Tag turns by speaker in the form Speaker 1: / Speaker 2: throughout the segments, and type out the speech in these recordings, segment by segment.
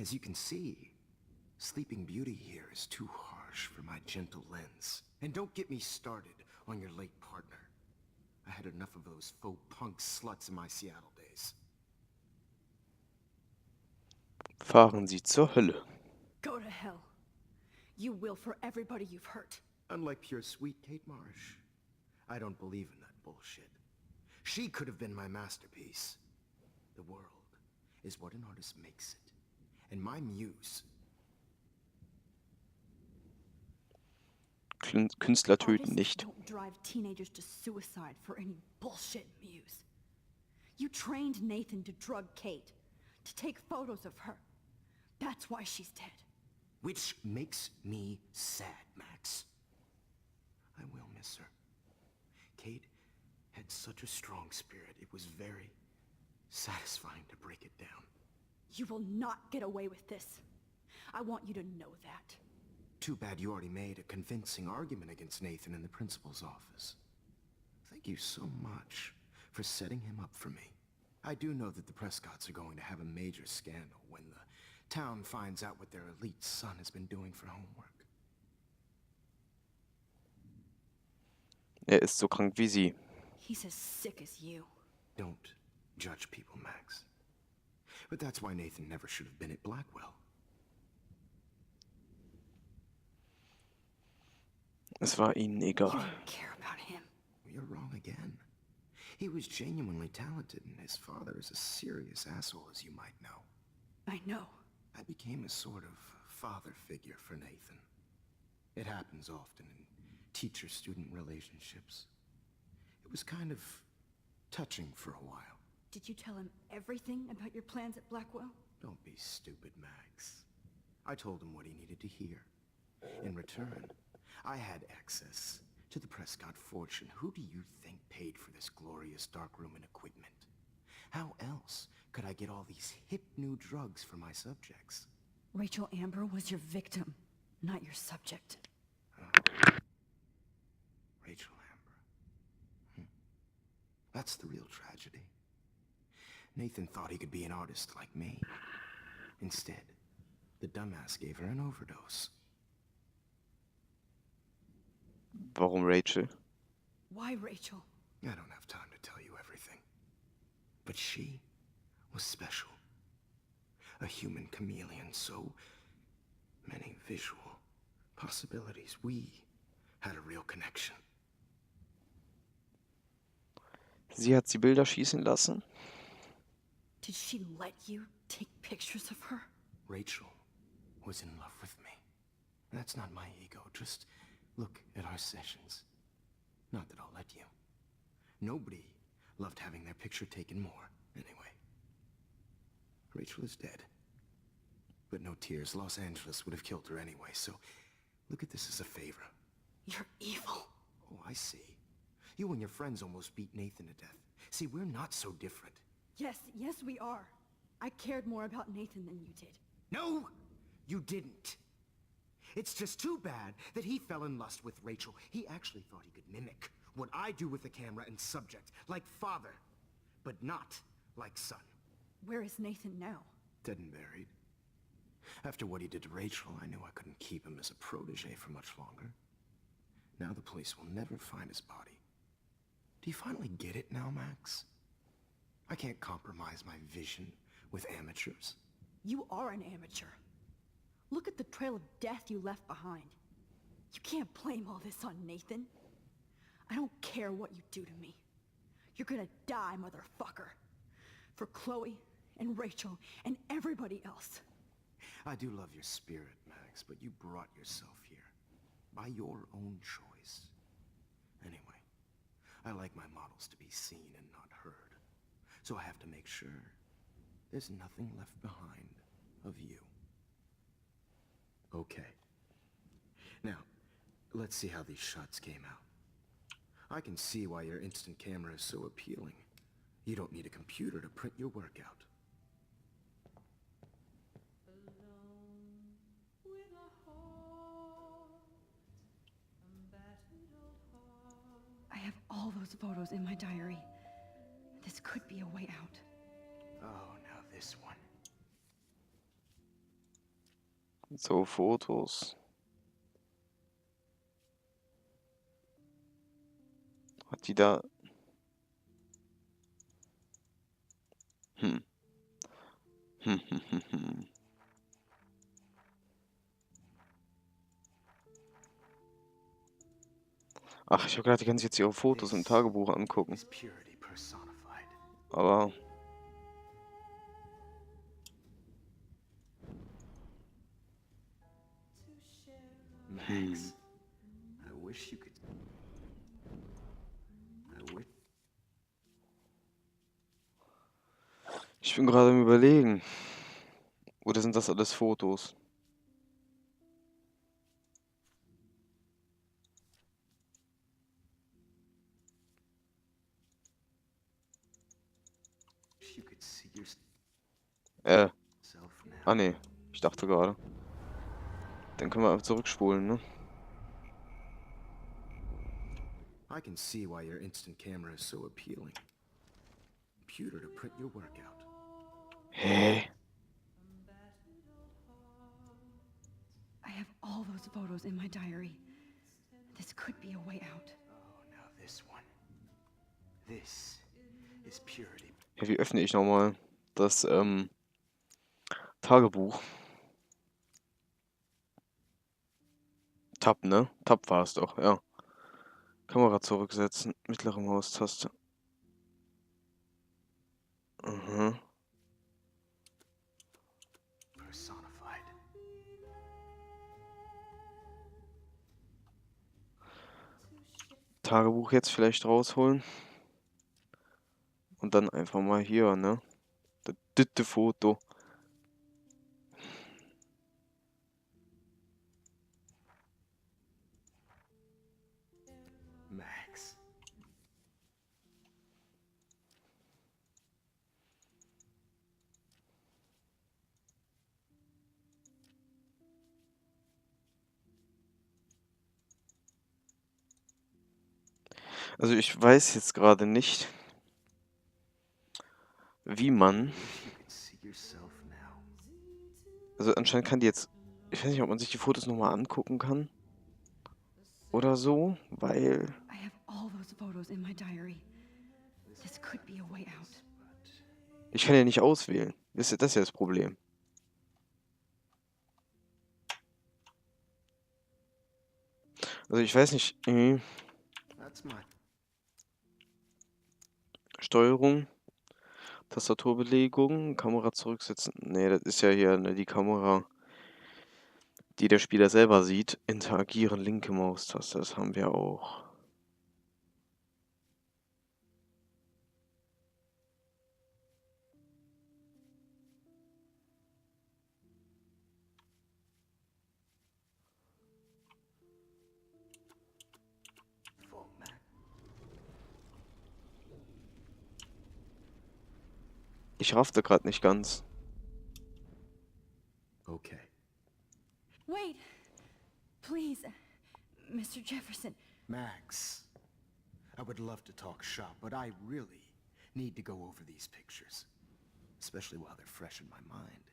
Speaker 1: As you can see, Sleeping Beauty here is too harsh for my gentle lens. And don't get me started on your late partner. I had enough of those faux punk sluts in my Seattle days.
Speaker 2: Fahren Sie zur Hölle.
Speaker 3: Go to hell. You will for everybody you've hurt.
Speaker 1: Unlike pure sweet Kate Marsh, I don't believe in that bullshit. She could have been my masterpiece. The world is what an artist makes it. And my muse...
Speaker 2: Künstler töten
Speaker 3: Artists
Speaker 2: nicht.
Speaker 3: don't drive teenagers to suicide for any bullshit muse. You trained Nathan to drug Kate, to take photos of her. That's why she's dead.
Speaker 1: Which makes me sad, Max. I will miss her. Kate had such a strong spirit, it was very satisfying to break it down.
Speaker 3: You will not get away with this. I want you to know that.
Speaker 1: Too bad you already made a convincing argument against Nathan in the principal's office. Thank you so much for setting him up for me. I do know that the Prescotts are going to have a major scandal when the town finds out what their elite son has been doing for homework.
Speaker 2: Ist so krank wie sie.
Speaker 3: He's as sick as you.
Speaker 1: Don't judge people, Max. But that's why Nathan never should have been at Blackwell.
Speaker 2: Es war ihnen
Speaker 3: You
Speaker 2: egal.
Speaker 3: don't care about him.
Speaker 1: You're wrong again. He was genuinely talented, and his father is a serious asshole, as you might know.
Speaker 3: I know.
Speaker 1: I became a sort of father figure for Nathan. It happens often in teacher-student relationships. It was kind of touching for a while.
Speaker 3: Did you tell him everything about your plans at Blackwell?
Speaker 1: Don't be stupid, Max. I told him what he needed to hear. In return, I had access to the Prescott fortune. Who do you think paid for this glorious darkroom and equipment? How else could I get all these hip new drugs for my subjects?
Speaker 3: Rachel Amber was your victim, not your subject.
Speaker 1: Rachel Amber. That's the real tragedy. Nathan thought he could be an artist like me. Instead, the dumbass gave her an overdose.
Speaker 2: Warum Rachel?
Speaker 3: Why Rachel?
Speaker 1: I don't have time to tell you everything. But she was special. A human chameleon, so many visual possibilities. We had a real connection.
Speaker 2: Sie hat sie Bilder schießen lassen.
Speaker 3: Did she let you take pictures of her?
Speaker 1: Rachel was in love with me. That's not my ego. Just look at our sessions. Not that I'll let you. Nobody loved having their picture taken more, anyway. Rachel is dead. But no tears. Los Angeles would have killed her anyway, so look at this as a favor.
Speaker 3: You're evil.
Speaker 1: Oh, I see. You and your friends almost beat Nathan to death. See, we're not so different.
Speaker 3: Yes, we are. I cared more about Nathan than you did.
Speaker 1: No, you didn't. It's just too bad that he fell in lust with Rachel. He actually thought he could mimic what I do with the camera and subject, like father, but not like son.
Speaker 3: Where is Nathan now?
Speaker 1: Dead and buried. After what he did to Rachel, I knew I couldn't keep him as a protege for much longer. Now the police will never find his body. Do you finally get it now, Max? I can't compromise my vision with amateurs.
Speaker 3: You are an amateur. Look at the trail of death you left behind. You can't blame all this on Nathan. I don't care what you do to me. You're gonna die, motherfucker. For Chloe and Rachel and everybody else.
Speaker 1: I do love your spirit, Max, but you brought yourself here. By your own choice. Anyway, I like my models to be seen and not heard. So I have to make sure there's nothing left behind of you. Okay. Now, let's see how these shots came out. I can see why your instant camera is so appealing. You don't need a computer to print your work out.
Speaker 3: I have all those photos in my diary. This could be a way out.
Speaker 1: Oh, now this one.
Speaker 2: So, Fotos. Hat die da... Hm. Hm. Ach, ich habe gedacht, die kann sich jetzt ihre Fotos im Tagebuch angucken.
Speaker 1: Is purity personified.
Speaker 2: Aber...
Speaker 1: Max, I wish you could. I wish.
Speaker 2: Ich bin gerade am Überlegen. Oder sind das alles Fotos?
Speaker 1: You could see yourself now.
Speaker 2: Ah nee, ich dachte gerade. Dann können wir einfach zurückspulen, ne?
Speaker 1: I can see why your instant camera is so appealing. Computer to print your work out.
Speaker 2: Hä?
Speaker 3: I have all those photos in my diary. This could be a way out.
Speaker 1: Oh, now this one. This is purity.
Speaker 2: Ja, wie öffne ich nochmal das Tagebuch? Tab, ne? Tab war es doch, ja. Kamera zurücksetzen, mittlere Maustaste. Mhm.
Speaker 1: Personified.
Speaker 2: Tagebuch jetzt vielleicht rausholen. Und dann einfach mal hier, ne? Das dritte Foto.
Speaker 1: Max.
Speaker 2: Also ich weiß jetzt gerade nicht, wie man...
Speaker 1: Wish you could see yourself now.
Speaker 2: Also anscheinend kann die jetzt... Ich weiß nicht, ob man sich die Fotos nochmal angucken kann. Oder so, weil...
Speaker 3: I have all those photos in my diary. This could be a way out.
Speaker 2: Ich kann ja nicht auswählen. Das ist ja das Problem. Also ich weiß nicht, irgendwie...
Speaker 1: That's my.
Speaker 2: Steuerung, Tastaturbelegung, Kamera zurücksetzen. Nee, das ist ja hier ne, die Kamera, die der Spieler selber sieht. Interagieren, linke Maustaste, das haben wir auch.
Speaker 1: Full Max.
Speaker 2: Ich raffte gerade nicht ganz.
Speaker 1: Okay.
Speaker 3: Wait! Please, Mr. Jefferson.
Speaker 1: Max. I would love to talk shop, but I really need to go over these pictures. Especially while they're fresh in my mind.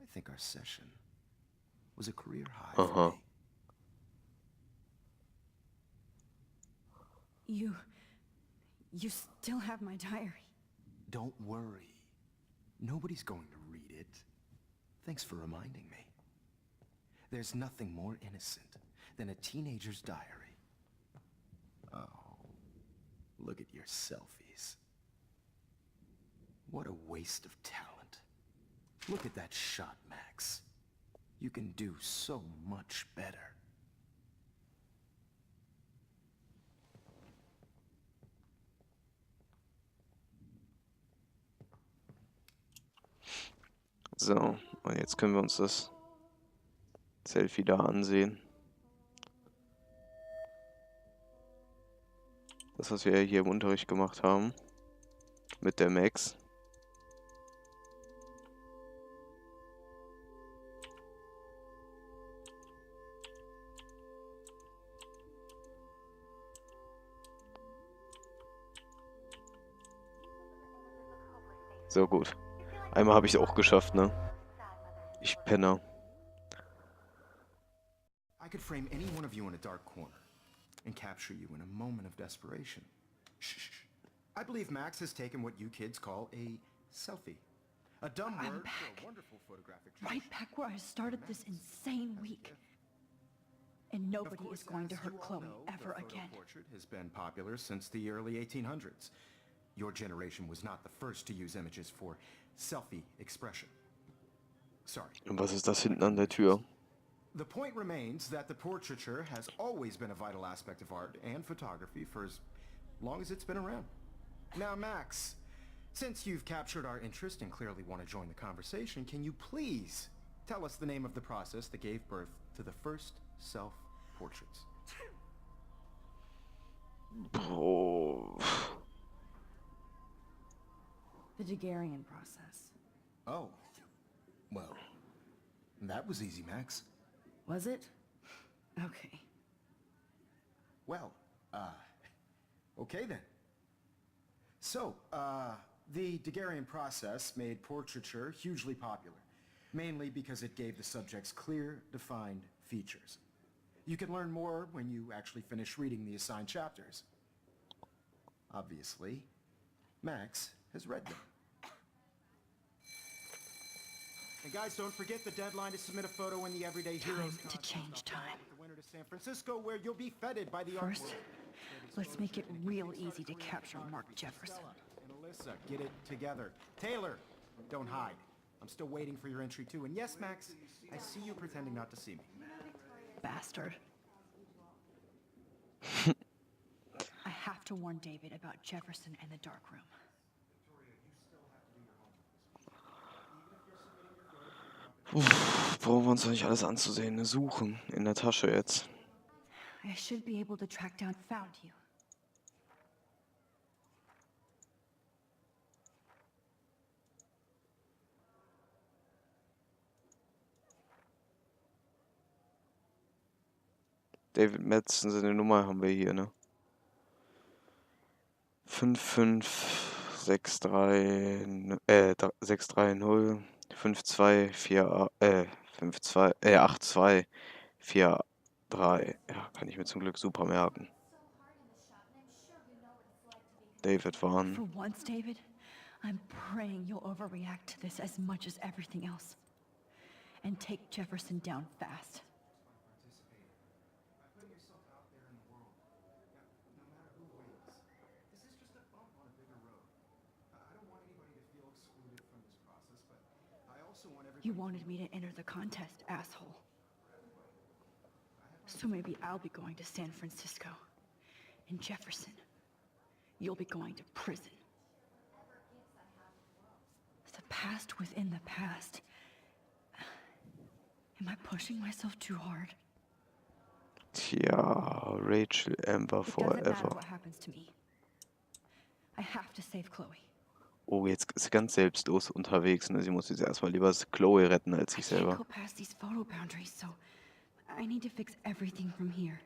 Speaker 1: I think our session was a career high for me.
Speaker 3: You still have my diary.
Speaker 1: Don't worry. Nobody's going to read it. Thanks for reminding me. There's nothing more innocent than a teenager's diary. Oh, look at your selfies. What a waste of talent. Look at that shot, Max. You can do so much better.
Speaker 2: So, und jetzt können wir uns das Selfie da ansehen. Das, was wir ja hier im Unterricht gemacht haben. Mit der Max. So gut. Einmal habe ich es auch geschafft, ne? Ich Penner.
Speaker 1: I could frame any one of you in a dark corner and capture you in a moment of desperation. Shh. I believe Max has taken what you kids call a selfie. A dumb
Speaker 3: I'm
Speaker 1: word
Speaker 3: back.
Speaker 1: for a wonderful photographic
Speaker 3: Right back where I started this insane week. And
Speaker 1: Of
Speaker 3: nobody
Speaker 1: course,
Speaker 3: is going to
Speaker 1: as
Speaker 3: hurt
Speaker 1: you all
Speaker 3: Chloe
Speaker 1: know,
Speaker 3: ever
Speaker 1: the photo
Speaker 3: again.
Speaker 1: portrait has been popular since the early 1800s. Your generation was not the first to use images for selfie expression. Sorry.
Speaker 2: Und was ist das hinten an der Tür?
Speaker 1: The point remains that the portraiture has always been a vital aspect of art and photography for as long as it's been around. Now, Max, since you've captured our interest and clearly want to join the conversation, can you please tell us the name of the process that gave birth to the first self-portraits?
Speaker 2: Bro.
Speaker 3: The Daguerrean process.
Speaker 1: Oh, well, that was easy, Max.
Speaker 3: Was it? Okay.
Speaker 1: Well, okay then. So, the Daguerrean process made portraiture hugely popular, mainly because it gave the subjects clear, defined features. You can learn more when you actually finish reading the assigned chapters. Obviously, Max has read them. And guys, don't forget the deadline to submit a photo in the Everyday Heroes
Speaker 3: Time to
Speaker 1: contest.
Speaker 3: change time.
Speaker 1: With the winner to San Francisco, where you'll be feted by the
Speaker 3: First,
Speaker 1: artwork.
Speaker 3: let's make it real easy to capture Mark Jefferson.
Speaker 1: And Alyssa, get it together. Taylor, don't hide. I'm still waiting for your entry too. And yes, Max, I see you pretending not to see me.
Speaker 3: Bastard. I have to warn David about Jefferson and the dark room.
Speaker 2: Brauchen wir uns doch nicht alles anzusehen. Suchen in der Tasche jetzt.
Speaker 3: I should be able to track down found you.
Speaker 2: David Madsen, seine Nummer haben wir hier, ne? 55630 8243. Ja, kann ich mir zum Glück super merken. David Warren.
Speaker 3: For once, David, I'm praying you'll overreact to this as much as everything else. And take Jefferson down fast. You wanted me to enter the contest, asshole. So maybe I'll be going to San Francisco. And Jefferson, you'll be going to prison. The past within the past. Am I pushing myself too hard?
Speaker 2: Tja, Rachel Amber
Speaker 3: It doesn't matter
Speaker 2: forever.
Speaker 3: what happens to me. I have to save Chloe.
Speaker 2: Oh, jetzt ist sie ganz selbstlos unterwegs. Ne? Sie muss jetzt erstmal lieber Chloe retten als
Speaker 3: I
Speaker 2: sich
Speaker 3: can't
Speaker 2: selber.
Speaker 3: go past these photo boundaries, so I need to fix everything from here.